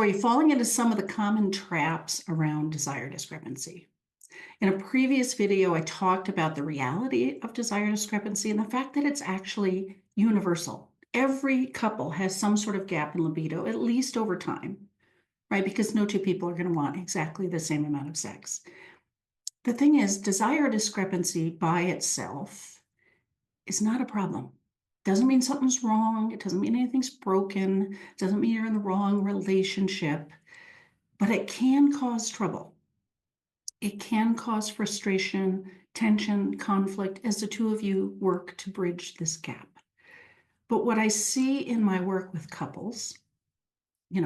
Are you falling into some of the common traps around desire discrepancy? In a previous video, I talked about the reality of desire discrepancy and the fact that it's actually universal. Every couple has some sort of gap in libido, at least over time, right? Because no two people are going to want exactly the same amount of sex. The thing is, desire discrepancy by itself is not a problem. Doesn't mean something's wrong. It doesn't mean anything's broken. It doesn't mean you're in the wrong relationship, but it can cause trouble. It can cause frustration, tension, conflict as the two of you work to bridge this gap. But what I see in my work with couples,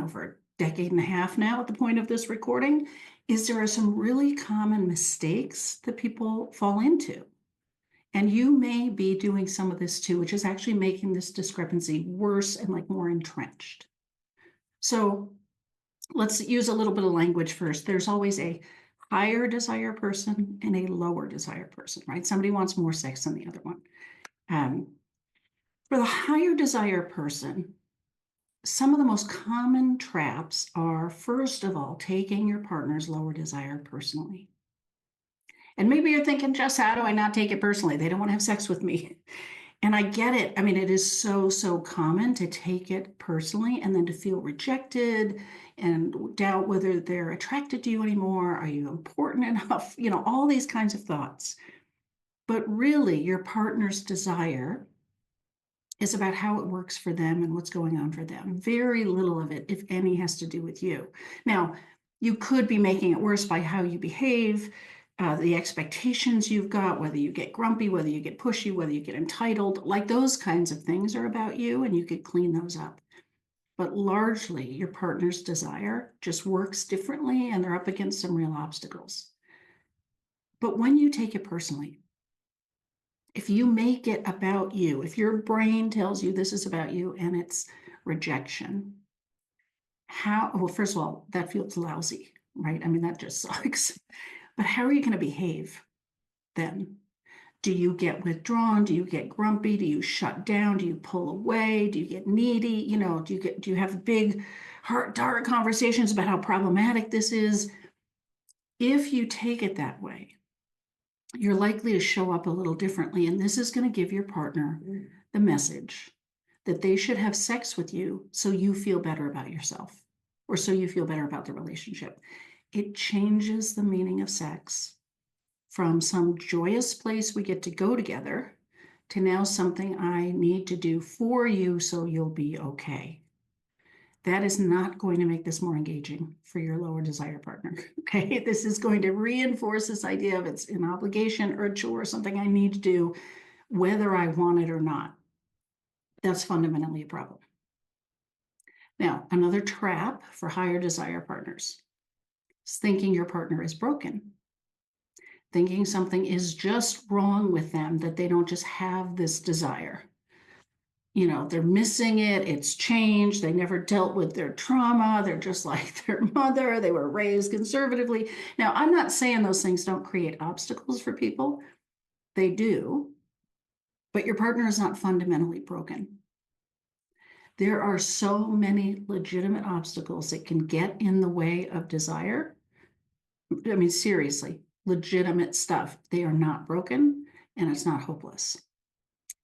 for a decade and a half now at the point of this recording, is there are some really common mistakes that people fall into. And you may be doing some of this too, which is actually making this discrepancy worse and more entrenched. So let's use a little bit of language first. There's always a higher desire person and a lower desire person, right? Somebody wants more sex than the other one. For the higher desire person, some of the most common traps are, first of all, taking your partner's lower desire personally. And maybe you're thinking, Jess, how do I not take it personally? They don't want to have sex with me. And I get it. I mean, it is so common to take it personally and then to feel rejected and doubt whether they're attracted to you anymore. Are you important enough? All these kinds of thoughts. But really, your partner's desire is about how it works for them and what's going on for them. Very little of it, if any, has to do with you. Now, you could be making it worse by how you behave, the expectations you've got, whether you get grumpy, whether you get pushy, whether you get entitled, those kinds of things are about you, and you could clean those up. But largely, your partner's desire just works differently, and they're up against some real obstacles. But when you take it personally, if you make it about you, if your brain tells you this is about you and it's rejection, well, first of all, that feels lousy, right? I mean, that just sucks. But how are you going to behave then? Do you get withdrawn? Do you get grumpy? Do you shut down? Do you pull away? Do you get needy? Do you have big heart-to-heart conversations about how problematic this is? If you take it that way, you're likely to show up a little differently, and this is going to give your partner the message that they should have sex with you so you feel better about yourself, or so you feel better about the relationship. It changes the meaning of sex from some joyous place we get to go together to now something I need to do for you so you'll be okay. That is not going to make this more engaging for your lower desire partner, okay? This is going to reinforce this idea of it's an obligation or a chore, something I need to do, whether I want it or not. That's fundamentally a problem. Now, another trap for higher desire partners is thinking your partner is broken, thinking something is just wrong with them, that they don't just have this desire. They're missing it. It's changed. They never dealt with their trauma. They're just like their mother. They were raised conservatively. Now, I'm not saying those things don't create obstacles for people. They do. But your partner is not fundamentally broken. There are so many legitimate obstacles that can get in the way of desire. I mean, seriously, legitimate stuff. They are not broken, and it's not hopeless.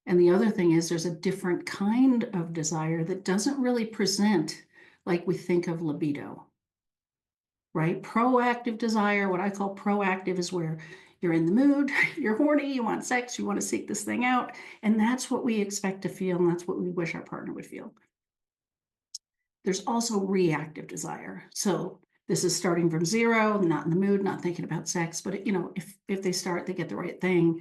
And the other thing is there's a different kind of desire that doesn't really present like we think of libido, right? Proactive desire, what I call proactive, is where you're in the mood, you're horny, you want sex, you want to seek this thing out. And that's what we expect to feel, and that's what we wish our partner would feel. There's also reactive desire. So this is starting from zero, not in the mood, not thinking about sex, but if they start, they get the right thing,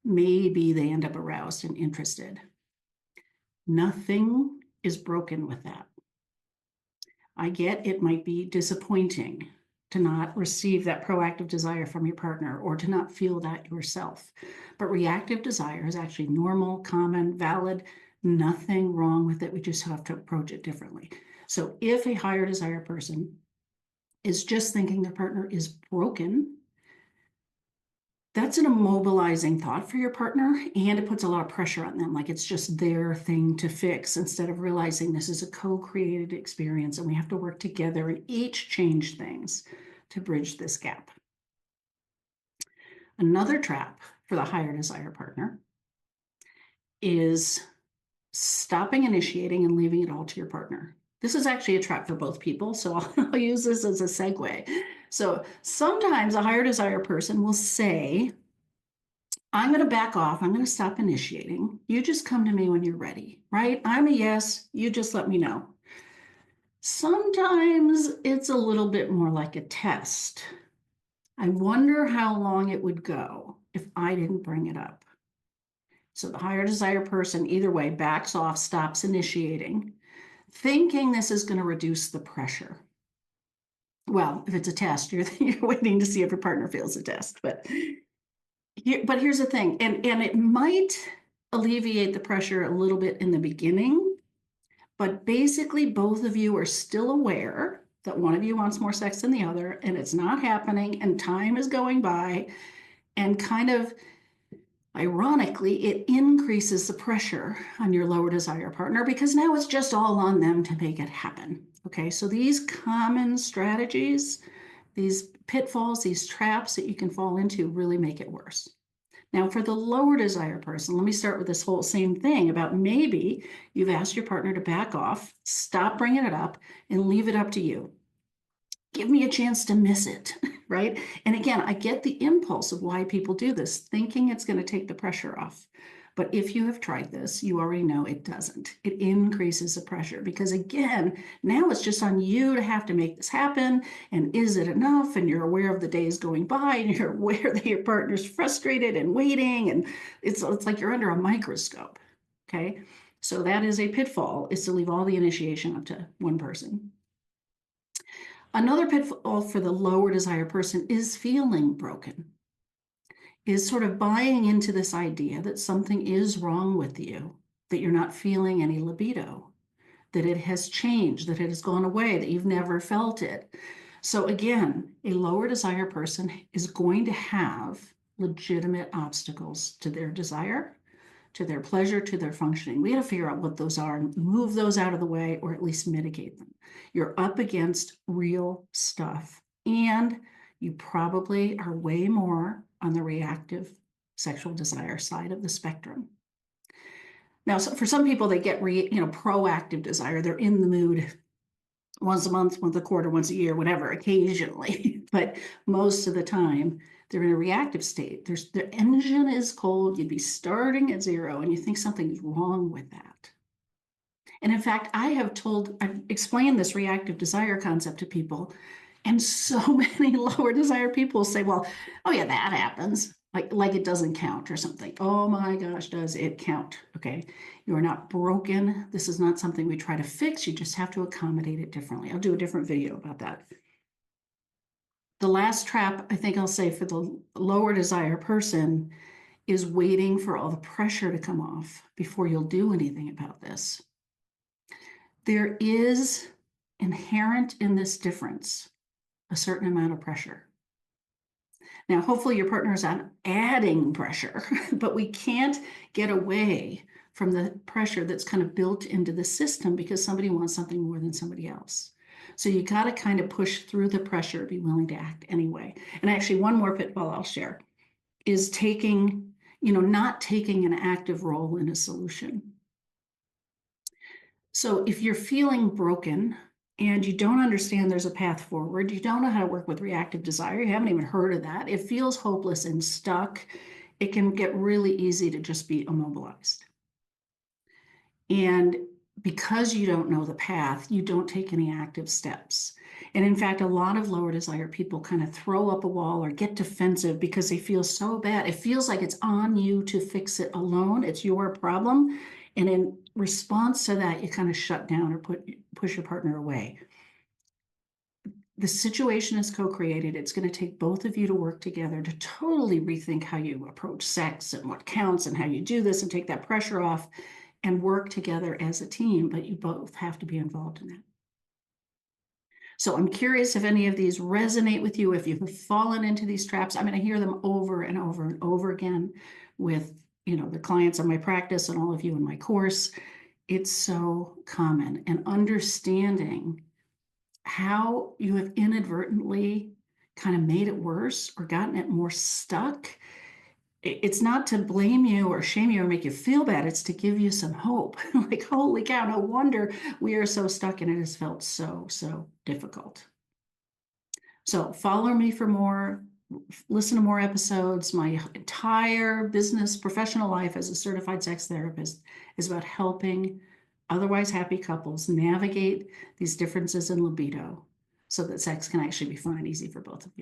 maybe they end up aroused and interested. Nothing is broken with that. I get it might be disappointing to not receive that proactive desire from your partner or to not feel that yourself. But reactive desire is actually normal, common, valid, nothing wrong with it. We just have to approach it differently. So if a higher desire person is just thinking their partner is broken, That's an immobilizing thought for your partner, and it puts a lot of pressure on them, like it's just their thing to fix, instead of realizing this is a co-created experience and we have to work together and each change things to bridge this gap. Another trap for the higher desire partner is stopping initiating and leaving it all to your partner. This is actually a trap for both people, so I'll use this as a segue. So sometimes a higher desire person will say, I'm going to back off. I'm going to stop initiating. You just come to me when you're ready, right? I'm a yes. You just let me know. Sometimes it's a little bit more like a test. I wonder how long it would go if I didn't bring it up. So the higher desire person, either way, backs off, stops initiating, thinking this is going to reduce the pressure. Well, if it's a test, you're waiting to see if your partner feels the test. But here's the thing, and it might alleviate the pressure a little bit in the beginning, but basically both of you are still aware that one of you wants more sex than the other, and it's not happening, and time is going by, and kind of ironically, it increases the pressure on your lower desire partner because now it's just all on them to make it happen. Okay, so these common strategies, these pitfalls, these traps that you can fall into really make it worse. Now, for the lower desire person, let me start with this whole same thing about maybe you've asked your partner to back off, stop bringing it up, and leave it up to you. Give me a chance to miss it, right? And again, I get the impulse of why people do this, thinking it's going to take the pressure off. But if you have tried this, you already know it doesn't. It increases the pressure because, again, now it's just on you to have to make this happen. And is it enough? And you're aware of the days going by, and you're aware that your partner's frustrated and waiting. And it's like you're under a microscope. Okay. So that is a pitfall, is to leave all the initiation up to one person. Another pitfall for the lower desire person is feeling broken, is sort of buying into this idea that something is wrong with you, that you're not feeling any libido, that it has changed, that it has gone away, that you've never felt it. So again, a lower desire person is going to have legitimate obstacles to their desire, to their pleasure, to their functioning. We got to figure out what those are and move those out of the way, or at least mitigate them. You're up against real stuff, and you probably are way more on the reactive sexual desire side of the spectrum. Now, so for some people, they get proactive desire. They're in the mood once a month, once a quarter, once a year, whatever, occasionally. But most of the time, they're in a reactive state. The engine is cold. You'd be starting at zero, and you think something's wrong with that. And in fact, I've explained this reactive desire concept to people, and so many lower desire people say, well, oh yeah, that happens. Like it doesn't count or something. Oh my gosh, does it count? Okay, you are not broken. This is not something we try to fix. You just have to accommodate it differently. I'll do a different video about that. The last trap I think I'll say for the lower desire person is waiting for all the pressure to come off before you'll do anything about this. There is inherent in this difference a certain amount of pressure. Now, hopefully your partner is not adding pressure, but we can't get away from the pressure that's kind of built into the system because somebody wants something more than somebody else. So you got to kind of push through the pressure, be willing to act anyway. And actually, one more pitfall I'll share is not taking an active role in a solution. So if you're feeling broken and you don't understand there's a path forward, you don't know how to work with reactive desire, you haven't even heard of that, it feels hopeless and stuck, it can get really easy to just be immobilized. And because you don't know the path, you don't take any active steps. And in fact, a lot of lower desire people kind of throw up a wall or get defensive because they feel so bad. It feels like it's on you to fix it alone. It's your problem. And in response to that, you kind of shut down or push your partner away. The situation is co-created. It's going to take both of you to work together to totally rethink how you approach sex and what counts and how you do this and take that pressure off and work together as a team, but you both have to be involved in that. So I'm curious if any of these resonate with you, if you have fallen into these traps. I mean, I hear them over and over and over again with, the clients in my practice and all of you in my course. It's so common. And understanding how you have inadvertently kind of made it worse or gotten it more stuck. It's not to blame you or shame you or make you feel bad. It's to give you some hope. Like, holy cow, no wonder we are so stuck and it has felt so, so difficult. So follow me for more, listen to more episodes. My entire business, professional life as a certified sex therapist is about helping otherwise happy couples navigate these differences in libido so that sex can actually be fun and easy for both of you.